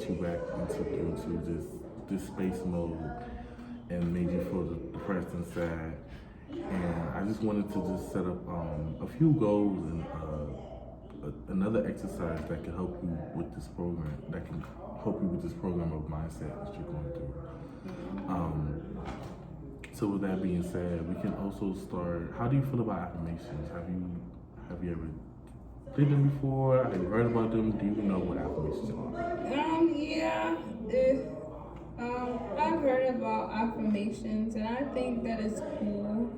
you back and took you into this space mode and made you feel depressed and sad. And I just wanted to just set up a few goals and another exercise that can help you with this program, that can help you with this program of mindset that you're going through. So with that being said, we can also start. How do you feel about affirmations? Have you ever did them before? Have you heard about them? Do you know what affirmations are? Yeah, if, I've heard about affirmations, and I think that it's cool.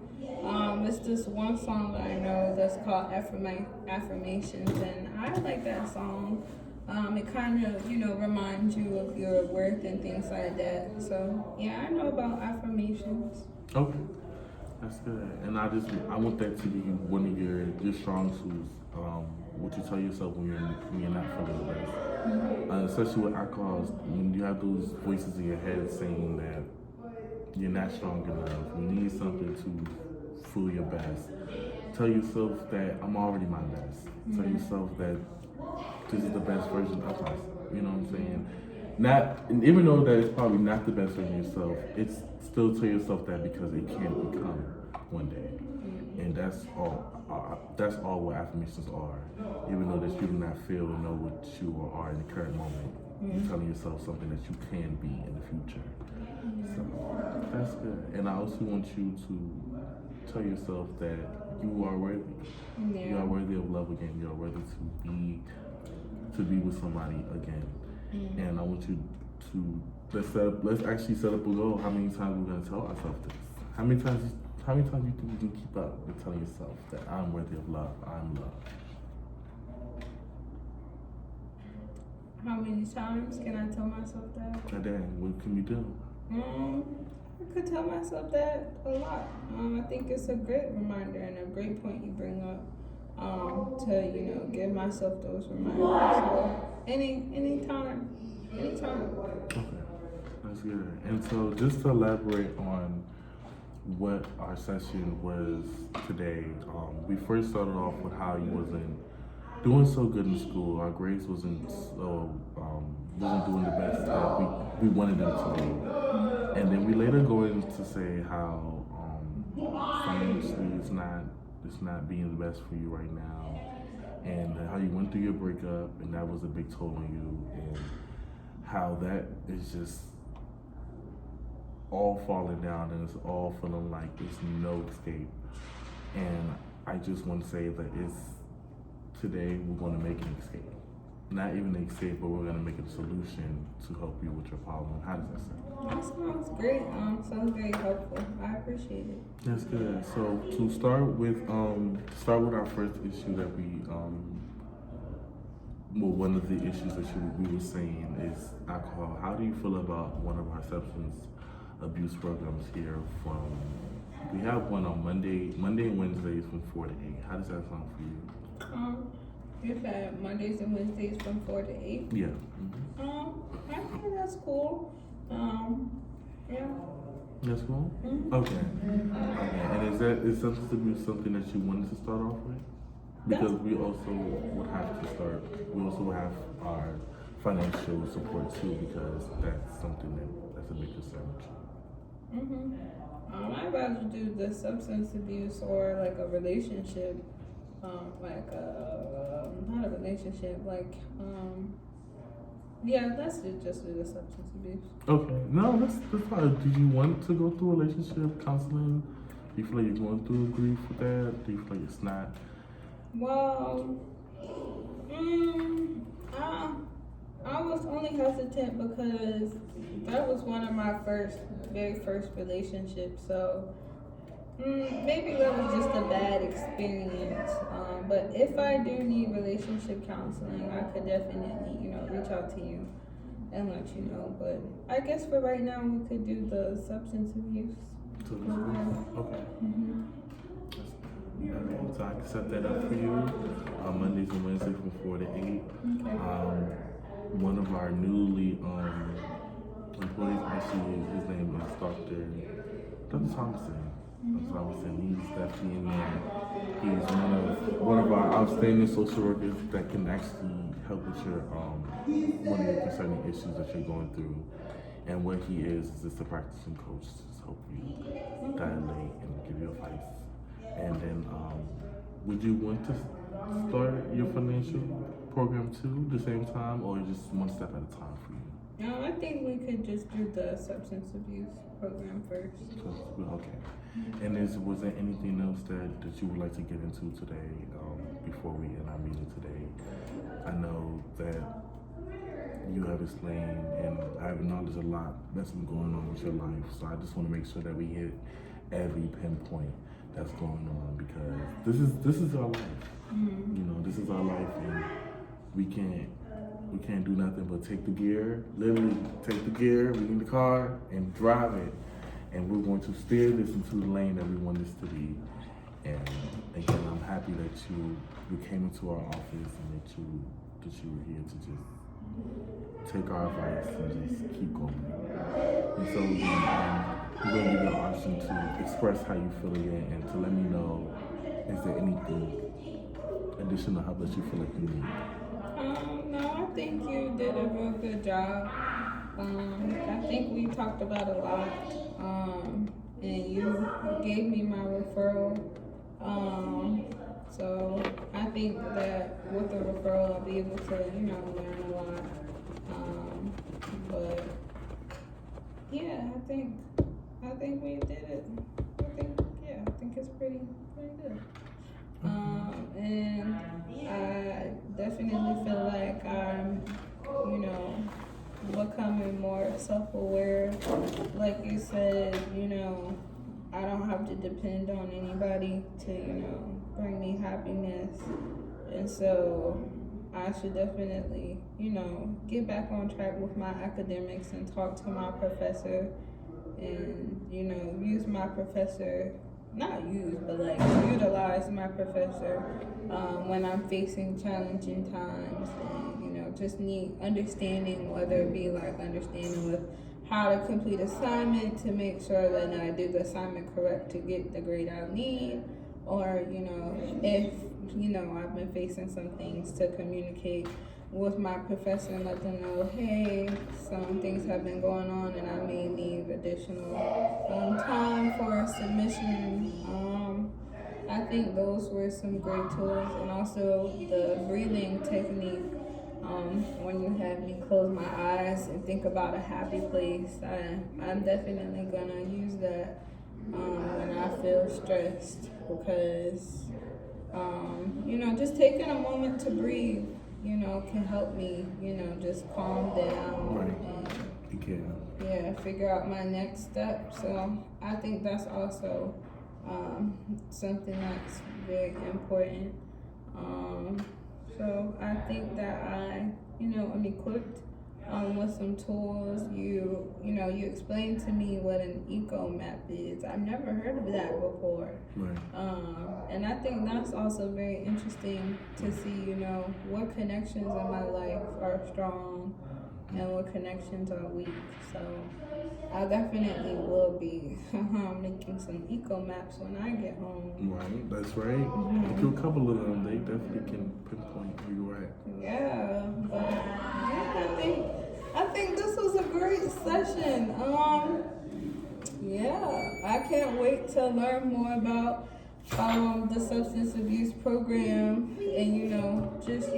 It's this one song that I know that's called Affirmations, and I like that song. It kind of, reminds you of your worth and things like that. So, yeah, I know about affirmations. Okay, that's good. And I want that to be one of your strong suits. What you tell yourself when you're not feeling the best. Especially with alcohol, when you have those voices in your head saying that you're not strong enough, you need something to feel your best. Tell yourself that I'm already my best. Tell yourself that this is the best version of myself. You know what I'm saying? And even though that it's probably not the best version of yourself, it's still tell yourself that because it can become one day. And that's all. That's all what affirmations are. Even though that you do not feel or know what you are in the current moment, you're telling yourself something that you can be in the future. So that's good. And I also want you to tell yourself that you are worthy. You are worthy of love again. You are worthy to be with somebody again. And I want you to let's actually set up a goal. How many times we're gonna tell ourselves this? How many times you think you can keep up with telling yourself that I'm worthy of love, I'm loved? How many times can I tell myself that? A day. What can you do? I could tell myself that a lot. I think it's a great reminder and a great point you bring up. To give myself those reminders. So anytime. Okay, that's good. And so just to elaborate on what our session was today, we first started off with how you wasn't doing so good in school. Our grades wasn't doing the best that we wanted them to be. And then we later go in to say how financially it's not being the best for you right now, and how you went through your breakup and that was a big toll on you, and how that is just all falling down and it's all feeling like there's no escape. And I just want to say that today we're going to make an escape. Not even an escape, but we're going to make a solution to help you with your problem. How does that sound? That sounds great. Sounds very helpful. I appreciate it. That's good. So to start with our first issue that one of the issues that we were saying is alcohol. How do you feel about one of our substance abuse programs here we have one on Monday and Wednesdays from 4 to 8. How does that sound for you? You said Mondays and Wednesdays from 4 to 8? Yeah. I think that's cool. Yeah. That's cool? Okay. And is substance abuse something that you wanted to start off with? Because we also would have to we also would have our financial support too, because that's something that's a big concern with you. I'd rather do the substance abuse or like a relationship, not a relationship, let's just do the substance abuse. Okay, no, that's fine. Did you want to go through relationship counseling? Do you feel like you're going through grief with that? Do you feel like it's not? Well, I was only hesitant because that was one of my very first relationships. So maybe that was just a bad experience. But if I do need relationship counseling, I could definitely, reach out to you and let you know. But I guess for right now, we could do the substance abuse. Okay. So I can set that up for you on Mondays and Wednesdays from 4 to 8. Okay. One of our newly employees, actually, his name is Dr. Thompson. He's definitely in there. He's one of our outstanding social workers that can actually help with your one of your concerning issues that you're going through. And what he is just a practicing coach to just help you dilate and give you advice. And then, would you want to start your financial program too, the same time, or just one step at a time for you? No, I think we could just do the substance abuse program first. Okay. And was there anything else that you would like to get into today, before we end our meeting today? I know that you have explained and I have acknowledged a lot that's been going on with your life, so I just want to make sure that we hit every pinpoint that's going on, because this is our life. You know, this is our life, and we can't do nothing but take the gear, literally take the gear, we in the car, and drive it. And we're going to steer this into the lane that we want this to be. And again, I'm happy that you came into our office and that you were here to just take our advice and just keep going. And so we're going to give you an option to express how you feel again and to let me know, is there anything additional help that you feel like you need? No, I think you did a real good job. I think we talked about a lot, and you gave me my referral. So I think that with the referral, I'll be able to, learn a lot. But yeah, I think we did it. I think it's pretty good. And I definitely feel like I'm, becoming more self-aware. Like you said, I don't have to depend on anybody to, bring me happiness. And so I should definitely, get back on track with my academics and talk to my professor and, use my professor, not use, but like utilize my professor when I'm facing challenging times, and just need understanding, whether it be like understanding with how to complete assignment to make sure that I do the assignment correct to get the grade I need, or if I've been facing some things, to communicate with my professor and let them know, hey, some things have been going on and I may need additional time for a submission. I think those were some great tools, and also the breathing technique. When you have me close my eyes and think about a happy place, I'm definitely gonna use that when I feel stressed, because just taking a moment to breathe, can help me, just calm down. Right. And figure out my next step. So I think that's also something that's very important. So I think that I'm equipped with some tools. You explained to me what an eco map is. I've never heard of that before. Right. And I think that's also very interesting to see, what connections in my life are strong and what connections are weak. So I definitely will be making some eco maps when I get home. Right, that's right. Mm-hmm. Do a couple of them, they definitely can pinpoint where you're at. Yeah, but I think this was a great session. I can't wait to learn more about the substance abuse program, and just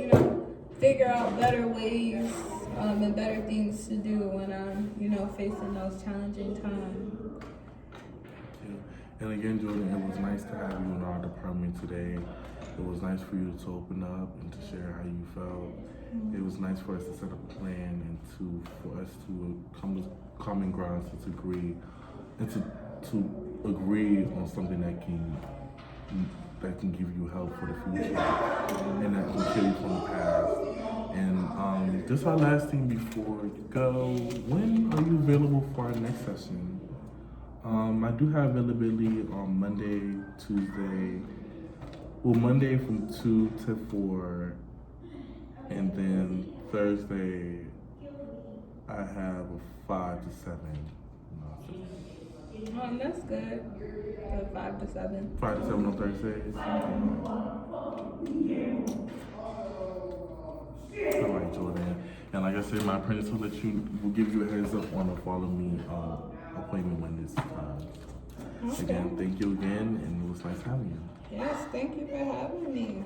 figure out better ways and better things to do when I'm facing those challenging times. And again, Jordan, it was nice to have you in our department today. It was nice for you to open up and to share how you felt. Mm-hmm. It was nice for us to set up a plan and for us to come to common grounds to agree and to agree on something that can give you help for the future and that can kill you from the past. And just our last thing before you go, when are you available for our next session? I do have availability on Monday, Tuesday. Well, Monday from 2 to 4, and then Thursday I have a 5 to 7. That's good. 5 to 7. 5 to 7 on Thursdays. All right, Jordan. And like I said, my apprentice will give you a heads up on a follow me appointment when this comes. Okay. Again, thank you again, and it was nice having you. Yes, thank you for having me.